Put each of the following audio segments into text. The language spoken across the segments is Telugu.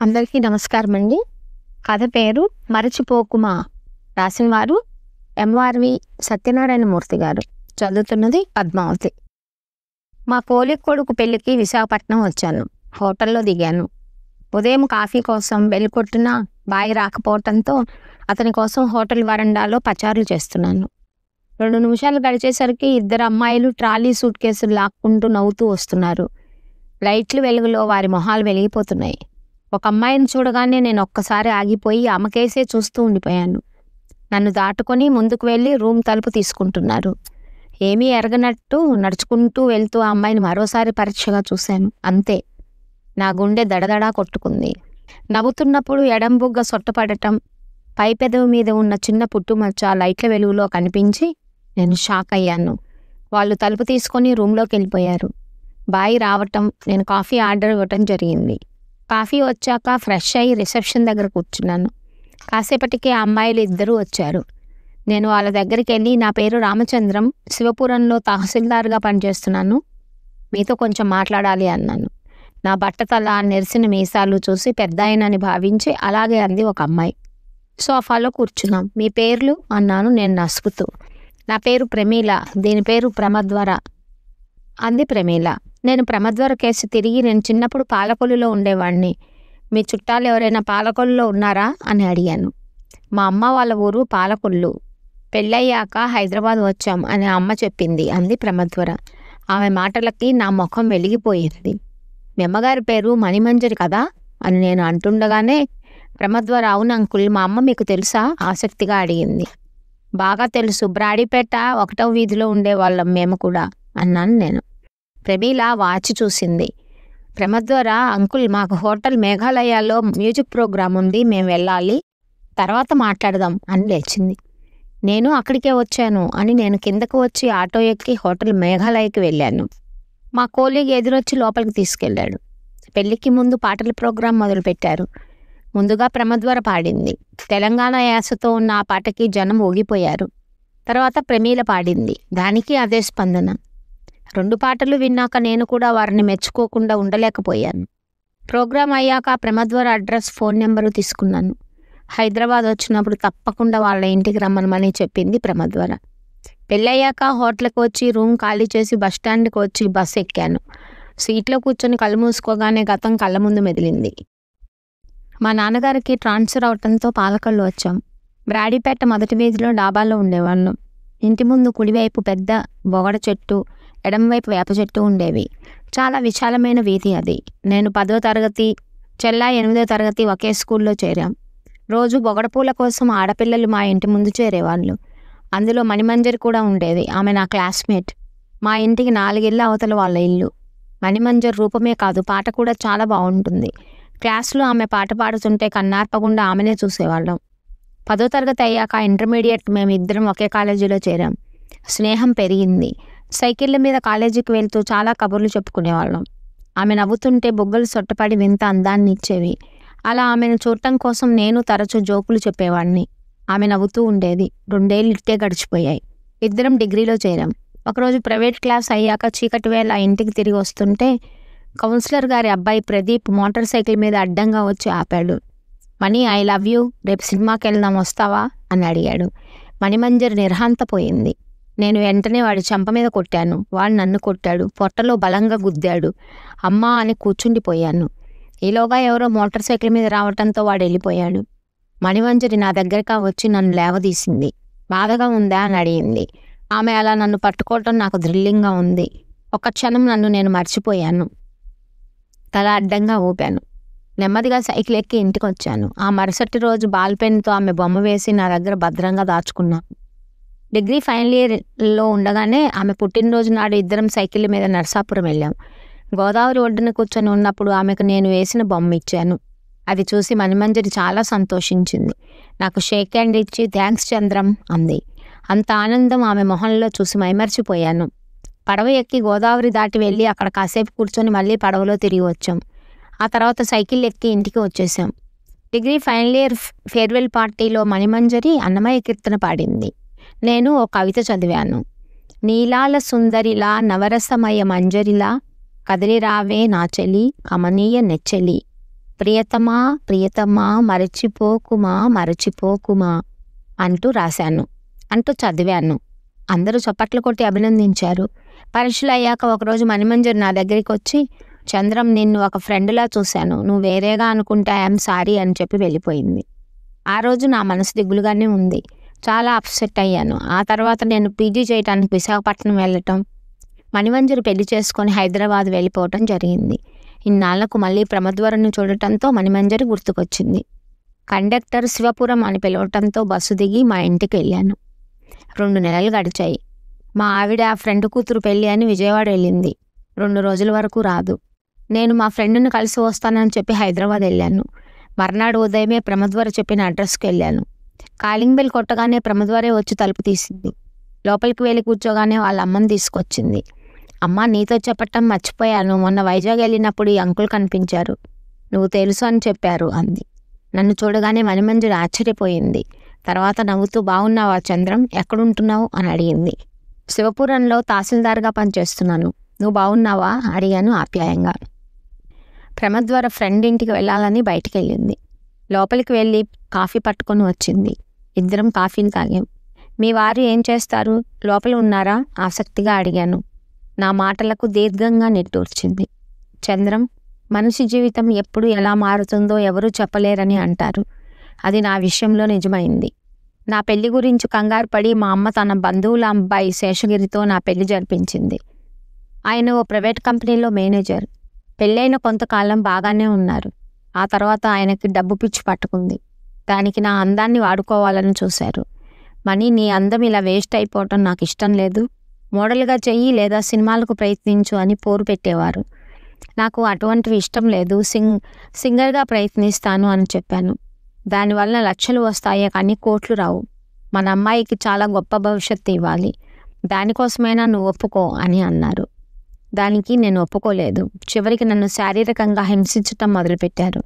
అందరికీ నమస్కారం అండి. కథ పేరు మరచిపోకుమా. రాసిన వారు ఎంఆర్వి సత్యనారాయణమూర్తి గారు. చదువుతున్నది పద్మావతి. మా కోలి కొడుకు పెళ్ళికి విశాఖపట్నం వచ్చాను. హోటల్లో దిగాను. ఉదయం కాఫీ కోసం బెల్ కొట్టినా బాయి రాకపోవటంతో అతని కోసం హోటల్ వరండాలో పచారులు చేస్తున్నాను. 2 నిమిషాలు గడిచేసరికి 2 అమ్మాయిలు ట్రాలీ సూట్ కేసులు లాక్కుంటూ నవ్వుతూ వస్తున్నారు. లైట్లు వెలుగులో వారి మొహాలు వెలిగిపోతున్నాయి. ఒక అమ్మాయిని చూడగానే నేను ఒక్కసారి ఆగిపోయి ఆమెకేసే చూస్తూ ఉండిపోయాను. నన్ను దాటుకొని ముందుకు వెళ్ళి రూమ్ తలుపు తీసుకుంటున్నారు. ఏమీ ఎరగనట్టు నడుచుకుంటూ వెళ్తూ ఆ అమ్మాయిని మరోసారి పరీక్షగా చూశాను. అంతే, నా గుండె దడదడా కొట్టుకుంది. నవ్వుతున్నప్పుడు ఎడం బుగ్గ సొట్టపడటం, పై పెదవి మీద ఉన్న చిన్న పుట్టుమచ్చ లైట్ల వెలుగులో కనిపించి నేను షాక్ అయ్యాను. వాళ్ళు తలుపు తీసుకొని రూమ్లోకి వెళ్ళిపోయారు. బాయి రావటం, నేను కాఫీ ఆర్డర్ ఇవ్వటం జరిగింది. కాఫీ వచ్చాక ఫ్రెష్ అయ్యి రిసెప్షన్ దగ్గర కూర్చున్నాను. కాసేపటికి ఆ అమ్మాయిలు 2 వచ్చారు. నేను వాళ్ళ దగ్గరికి వెళ్ళి, నా పేరు రామచంద్రం, శివపురంలో తహసీల్దార్గా పనిచేస్తున్నాను, మీతో కొంచెం మాట్లాడాలి అన్నాను. నా బట్టతల, నెరిసిన మీసాలు చూసి పెద్దాయనని భావించి అలాగే అంది ఒక అమ్మాయి. సోఫాలో కూర్చున్నాం. మీ పేర్లు అన్నాను నేను నసుకుతూ. నా పేరు ప్రమీల, దీని పేరు ప్రమద్వర అంది ప్రమీల. నేను ప్రమద్వర కేసు తిరిగి, నేను చిన్నప్పుడు పాలకొల్లులో ఉండేవాడిని, మీ చుట్టాలు ఎవరైనా పాలకొల్లులో ఉన్నారా అని అడిగాను. మా అమ్మ వాళ్ళ ఊరు పాలకొల్లు, పెళ్ళయ్యాక హైదరాబాద్ వచ్చాం అని అమ్మ చెప్పింది అంది ప్రమద్వర. ఆమె మాటలకి నా ముఖం వెలిగిపోయింది. మీ అమ్మగారి పేరు మణిమంజరి కదా అని నేను అంటుండగానే ప్రమద్వర, అవును అంకుల్, మా అమ్మ మీకు తెలుసా ఆసక్తిగా అడిగింది. బాగా తెలుసు, బ్రాడీపేట 1వ వీధిలో ఉండేవాళ్ళం మేము కూడా అన్నాను నేను. ప్రమీల వాచి చూసింది. ప్రమద్వర, అంకుల్, మాకు హోటల్ మేఘాలయాలో మ్యూజిక్ ప్రోగ్రాం ఉంది, మేము వెళ్ళాలి, తర్వాత మాట్లాడదాం అని లేచింది. నేను అక్కడికే వచ్చాను అని నేను కిందకు వచ్చి ఆటో ఎక్కి హోటల్ మేఘాలయకి వెళ్ళాను. మా కోలీగ్ ఎదురొచ్చి లోపలికి తీసుకెళ్ళాడు. పెళ్లికి ముందు పాటల ప్రోగ్రాం మొదలుపెట్టారు. ముందుగా ప్రమద్వర పాడింది. తెలంగాణ యాసతో ఉన్న ఆ పాటకి జనం ఊగిపోయారు. తర్వాత ప్రమీల పాడింది. దానికి అదే స్పందన. 2 పాటలు విన్నాక నేను కూడా వారిని మెచ్చుకోకుండా ఉండలేకపోయాను. ప్రోగ్రాం అయ్యాక ప్రమద్వర అడ్రస్, ఫోన్ నెంబరు తీసుకున్నాను. హైదరాబాద్ వచ్చినప్పుడు తప్పకుండా వాళ్ళ ఇంటికి రమ్మనమని చెప్పింది ప్రమద్వర. పెళ్ళయ్యాక హోటల్కి వచ్చి రూమ్ ఖాళీ చేసి బస్టాండ్కి వచ్చి బస్సు ఎక్కాను. సీట్లో కూర్చొని కళ్ళు మూసుకోగానే గతం కళ్ళ ముందు మెదిలింది. మా నాన్నగారికి ట్రాన్స్ఫర్ అవటంతో పాలకొల్లు వచ్చాం. బ్రాడీపేట 1వ వీధిలో డాబాలో ఉండేవాళ్ళం. ఇంటి ముందు కుడివైపు పెద్ద బొగడ చెట్టు, ఎడంవైపు వేప చెట్టు ఉండేవి. చాలా విశాలమైన వీధి అది. నేను 10వ తరగతి, చెల్లా 8వ తరగతి ఒకే స్కూల్లో చేరాం. రోజు బొగడపూల కోసం ఆడపిల్లలు మా ఇంటి ముందు చేరేవాళ్ళు. అందులో మణిమంజరి కూడా ఉండేది. ఆమె నా క్లాస్మేట్. మా ఇంటికి 4 ఇళ్ళ అవతల వాళ్ళ ఇల్లు. మణిమంజరి రూపమే కాదు, పాట కూడా చాలా బాగుంటుంది. క్లాసులో ఆమె పాట పాడుతుంటే కన్నార్పకుండా ఆమెనే చూసేవాళ్ళం. 10వ తరగతి అయ్యాక ఇంటర్మీడియట్ మేమిద్దరం ఒకే కాలేజీలో చేరాం. స్నేహం పెరిగింది. సైకిళ్ళ మీద కాలేజీకి వెళ్తూ చాలా కబుర్లు చెప్పుకునేవాళ్ళం. ఆమె నవ్వుతుంటే బొగ్గలు సొట్టపడి వింత అందాన్ని ఇచ్చేవి. అలా ఆమెను చూడటం కోసం నేను తరచూ జోకులు చెప్పేవాడిని. ఆమె నవ్వుతూ ఉండేది. 2 ఏళ్ళు ఇట్టే గడిచిపోయాయి. ఇద్దరం డిగ్రీలో చేరాం. ఒకరోజు ప్రైవేట్ క్లాస్ అయ్యాక చీకటి వేళ ఇంటికి తిరిగి వస్తుంటే కౌన్సిలర్ గారి అబ్బాయి ప్రదీప్ మోటార్ సైకిల్ మీద అడ్డంగా వచ్చి ఆపాడు. మణి, ఐ లవ్ యూ, రేపు సినిమాకి వెళ్దాం, వస్తావా అని అడిగాడు. మణిమంజరి నిర్హాంతపోయింది. నేను వెంటనే వాడి చెంప మీద కొట్టాను. వాడు నన్ను కొట్టాడు. పొట్టలో బలంగా గుద్దాడు. అమ్మా అని కూర్చుండిపోయాను. ఈలోగా ఎవరో మోటార్ సైకిల్ మీద రావటంతో వాడు వెళ్ళిపోయాడు. మణిమంజరి నా దగ్గరగా వచ్చి నన్ను లేవదీసింది. బాధగా ఉందా అని అడిగింది. ఆమె అలా నన్ను పట్టుకోవటం నాకు థ్రిల్లింగ్గా ఉంది. ఒక క్షణం నన్ను నేను మర్చిపోయాను. తల అడ్డంగా ఊపాను. నెమ్మదిగా సైకిల్ ఎక్కి ఇంటికి వచ్చాను. ఆ మరుసటి రోజు బాల్ పెన్తో ఆమె బొమ్మ వేసి నా దగ్గర భద్రంగా దాచుకున్నాను. డిగ్రీ ఫైనల్ ఇయర్లో ఉండగానే ఆమె పుట్టినరోజు నాడు ఇద్దరం సైకిళ్ళ మీద నరసాపురం వెళ్ళాం. గోదావరి ఒడ్డున కూర్చొని ఉన్నప్పుడు ఆమెకు నేను వేసిన బొమ్మ ఇచ్చాను. అది చూసి మణిమంజరి చాలా సంతోషించింది. నాకు షేక్ హ్యాండ్ ఇచ్చి థ్యాంక్స్ చంద్రం అంది. అంత ఆనందం ఆమె మొహంలో చూసి మైమర్చిపోయాను. పడవ ఎక్కి గోదావరి దాటి వెళ్ళి అక్కడ కాసేపు కూర్చొని మళ్ళీ పడవలో తిరిగి వచ్చాం. ఆ తర్వాత సైకిల్ ఎక్కి ఇంటికి వచ్చేసాం. డిగ్రీ ఫైనల్ ఇయర్ ఫేర్వెల్ పార్టీలో మణిమంజరి అన్నమయ్య కీర్తన పాడింది. నేను ఓ కవిత చదివాను. నీలాల సుందరిలా నవరసమయ మంజరిలా కదిలి రావే నా చెలి కమనీయ నెచ్చెలి ప్రియతమా ప్రియతమా మరచిపోకుమా మరచిపోకుమా అంటూ రాశాను, అంటూ చదివాను. అందరూ చప్పట్లు కొట్టి అభినందించారు. పరీక్షలు అయ్యాక ఒకరోజు మణిమంజరి నా దగ్గరికి వచ్చి, చంద్రం, నిన్ను ఒక ఫ్రెండ్లా చూశాను, నువ్వు వేరేగా అనుకుంటే ఐఎమ్ సారీ అని చెప్పి వెళ్ళిపోయింది. ఆ రోజు నా మనసు దిగులుగానే ఉంది. చాలా అప్సెట్ అయ్యాను. ఆ తర్వాత నేను పీజీ చేయడానికి విశాఖపట్నం వెళ్ళటం, మణిమంజరి పెళ్లి చేసుకొని హైదరాబాద్ వెళ్ళిపోవటం జరిగింది. ఇన్నాళ్లకు మళ్ళీ ప్రమద్వరను చూడటంతో మణిమంజరి గుర్తుకొచ్చింది. కండక్టర్ శివపురం అని పిలవటంతో బస్సు దిగి మా ఇంటికి వెళ్ళాను. 2 నెలలు గడిచాయి. మా ఆవిడ ఆ ఫ్రెండ్ కూతురు పెళ్ళి అని విజయవాడ వెళ్ళింది. 2 రోజుల వరకు రాదు. నేను మా ఫ్రెండ్ని కలిసి వస్తానని చెప్పి హైదరాబాద్ వెళ్ళాను. మర్నాడు ఉదయమే ప్రమద్వర చెప్పిన అడ్రస్కి వెళ్ళాను. కాలింగ్ బెల్ కొట్టగానే ప్రమద్వరే వచ్చి తలుపు తీసింది. లోపలికి వెళ్ళి కూర్చోగానే వాళ్ళ అమ్మని తీసుకొచ్చింది. అమ్మ, నీతో చెప్పటం మర్చిపోయాను, మొన్న వైజాగ్ వెళ్ళినప్పుడు ఈ అంకుల్ కనిపించారు, నువ్వు తెలుసు అని చెప్పారు అంది. నన్ను చూడగానే మణిమంజరి ఆశ్చర్యపోయింది. తర్వాత నవ్వుతూ, బాగున్నావా చంద్రం, ఎక్కడుంటున్నావు అని అడిగింది. శివపురంలో తహసీల్దార్గా పనిచేస్తున్నాను, నువ్వు బాగున్నావా అడిగాను ఆప్యాయంగా. ప్రమద్వర ఫ్రెండ్ ఇంటికి వెళ్ళాలని బయటికి వెళ్ళింది. లోపలికి వెళ్ళి కాఫీ పట్టుకొని వచ్చింది. ఇద్దరం కాఫీని తాగాం. మీ వారు ఏం చేస్తారు, లోపల ఉన్నారా ఆసక్తిగా అడిగాను. నా మాటలకు దీర్ఘంగా నిట్టూర్చింది. చంద్రం, మనిషి జీవితం ఎప్పుడు ఎలా మారుతుందో ఎవరూ చెప్పలేరని అంటారు. అది నా విషయంలో నిజమైంది. నా పెళ్లి గురించి కంగారు పడి మా అమ్మ తన బంధువుల అబ్బాయి శేషగిరితో నా పెళ్లి జరిపించింది. ఆయన ఓ ప్రైవేట్ కంపెనీలో మేనేజర్. పెళ్ళైన కొంతకాలం బాగానే ఉన్నారు. ఆ తర్వాత ఆయనకి డబ్బు పిచ్చి పట్టుకుంది. దానికి నా అందాన్ని వాడుకోవాలని చూశారు. మనీ, నీ అందం ఇలా వేస్ట్ అయిపోవటం నాకు ఇష్టం లేదు, మోడల్గా చెయ్యి లేదా సినిమాలకు ప్రయత్నించు అని పోరు పెట్టేవారు. నాకు అటువంటివి ఇష్టం లేదు, సింగర్గా ప్రయత్నిస్తాను అని చెప్పాను. దానివల్ల లక్షలు వస్తాయే కానీ కోట్లు రావు. మన అమ్మాయికి చాలా గొప్ప భవిష్యత్తు ఇవ్వాలి, దానికోసమైనా నువ్వు ఒప్పుకో అని అన్నారు. దానికి నేను ఒప్పుకోలేదు. చివరికి నన్ను శారీరకంగా హింసించటం మొదలుపెట్టారు.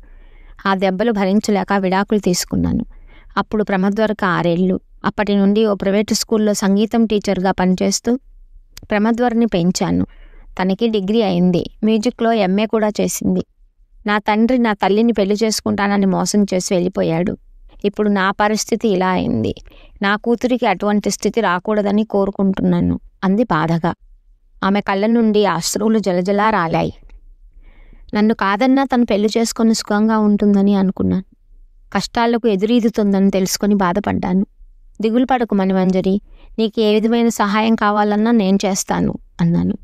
ఆ దెబ్బలు భరించలేక విడాకులు తీసుకున్నాను. అప్పుడు ప్రమద్వరకు 6 ఏళ్ళు. అప్పటి నుండి ఓ ప్రైవేటు స్కూల్లో సంగీతం టీచర్గా పనిచేస్తూ ప్రమద్వరని పెంచాను. తనకి డిగ్రీ అయింది, మ్యూజిక్లో ఎంఏ కూడా చేసింది. నా తండ్రి నా తల్లిని పెళ్లి చేసుకుంటానని మోసం చేసి వెళ్ళిపోయాడు. ఇప్పుడు నా పరిస్థితి ఇలా అయింది. నా కూతురికి అటువంటి స్థితి రాకూడదని కోరుకుంటున్నాను అంది బాధగా. ఆమె కళ్ళ నుండి అశ్రువులు జలజలా రాలాయి. నన్ను కాదన్నా తను పెళ్లి చేసుకొని సుఖంగా ఉంటుందని అనుకున్నాను. కష్టాలకు ఎదురీదుతుందని తెలుసుకొని బాధపడ్డాను. దిగులు పడకు మణిమంజరి, నీకు ఏ విధమైన సహాయం కావాలన్నా నేను చేస్తాను అన్నాను.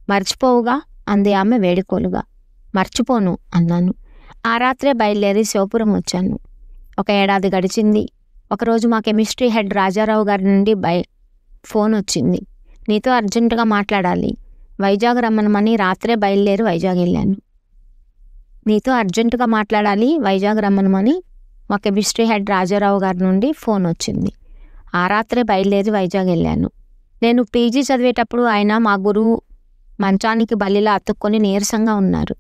మర్చిపోవుగా అంది ఆమె వేడుకోలుగా. మర్చిపోను అన్నాను. ఆ రాత్రే బయలుదేరి శివపురం వచ్చాను. 1 ఏడాది గడిచింది. ఒకరోజు మా కెమిస్ట్రీ హెడ్ రాజారావు గారి నుండి ఫోన్ వచ్చింది. నీతో అర్జెంటుగా మాట్లాడాలి, వైజాగ్ రమ్మనమని. రాత్రే బయలుదేరి వైజాగ్ వెళ్ళాను. నీతో అర్జెంటుగా మాట్లాడాలి, వైజాగ్ రమ్మనమని మా కెమిస్ట్రీ హెడ్ రాజారావు గారి నుండి ఫోన్ వచ్చింది. ఆ రాత్రే బయలుదేరి వైజాగ్ వెళ్ళాను. నేను పీజీ చదివేటప్పుడు ఆయన మా గురువు మంచానికి బల్లిలా అతుక్కొని నీరసంగా ఉన్నారు.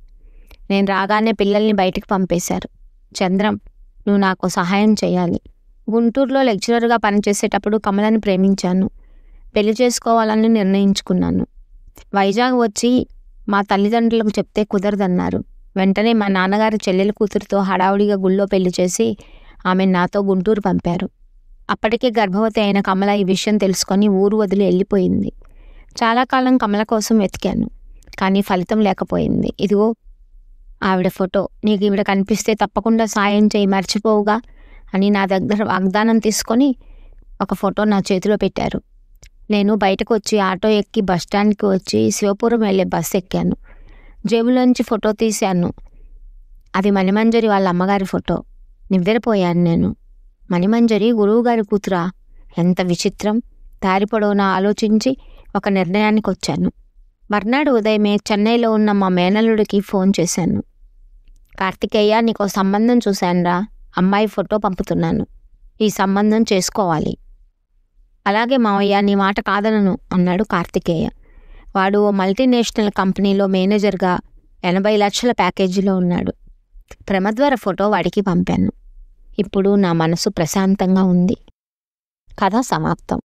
నేను రాగానే పిల్లల్ని బయటికి పంపేశారు. చంద్రం, నువ్వు నాకు సహాయం చేయాలి. గుంటూరులో లెక్చరర్గా పనిచేసేటప్పుడు కమలని ప్రేమించాను. పెళ్లి చేసుకోవాలని నిర్ణయించుకున్నాను. వైజాగ్ వచ్చి మా తల్లిదండ్రులకు చెప్తే కుదరదన్నారు. వెంటనే మా నాన్నగారి చెల్లెల కూతురితో హడావుడిగా గుళ్ళో పెళ్లి చేసి ఆమె నాతో గుంటూరు పంపారు. అప్పటికే గర్భవతి అయిన కమల ఈ విషయం తెలుసుకొని ఊరు వదిలి వెళ్ళిపోయింది. చాలా కాలం కమల కోసం వెతికాను, కానీ ఫలితం లేకపోయింది. ఇదిగో ఆవిడ ఫోటో, నీకు ఈవిడ కనిపిస్తే తప్పకుండా సాయం చేయి, మర్చిపోవుగా అని నా దగ్గర వాగ్దానం తీసుకొని ఒక ఫోటో నా చేతిలో పెట్టారు. నేను బయటకు వచ్చి ఆటో ఎక్కి బస్టాండ్కి వచ్చి శివపురం వెళ్ళే బస్సు ఎక్కాను. జేబులోంచి ఫోటో తీశాను. అది మణిమంజరి వాళ్ళ అమ్మగారి ఫోటో. నివ్వెరపోయాను నేను. మణిమంజరి గురువుగారి కూతురా? ఎంత విచిత్రం. దారి పొడవునా ఆలోచించి ఒక నిర్ణయానికి వచ్చాను. మర్నాడు ఉదయమే చెన్నైలో ఉన్న మా మేనల్లుడికి ఫోన్ చేశాను. కార్తికేయ, నీకో సంబంధం చూశానురా, అమ్మాయి ఫోటో పంపుతున్నాను, ఈ సంబంధం చేసుకోవాలి. అలాగే మావయ్య, నీ మాట కాదనను అన్నాడు కార్తికేయ. వాడు ఓ మల్టీనేషనల్ కంపెనీలో మేనేజర్గా 80 లక్షల ప్యాకేజీలో ఉన్నాడు. ప్రమద్వర ఫోటో వాడికి పంపాను. ఇప్పుడు నా మనసు ప్రశాంతంగా ఉంది. కథ సమాప్తం.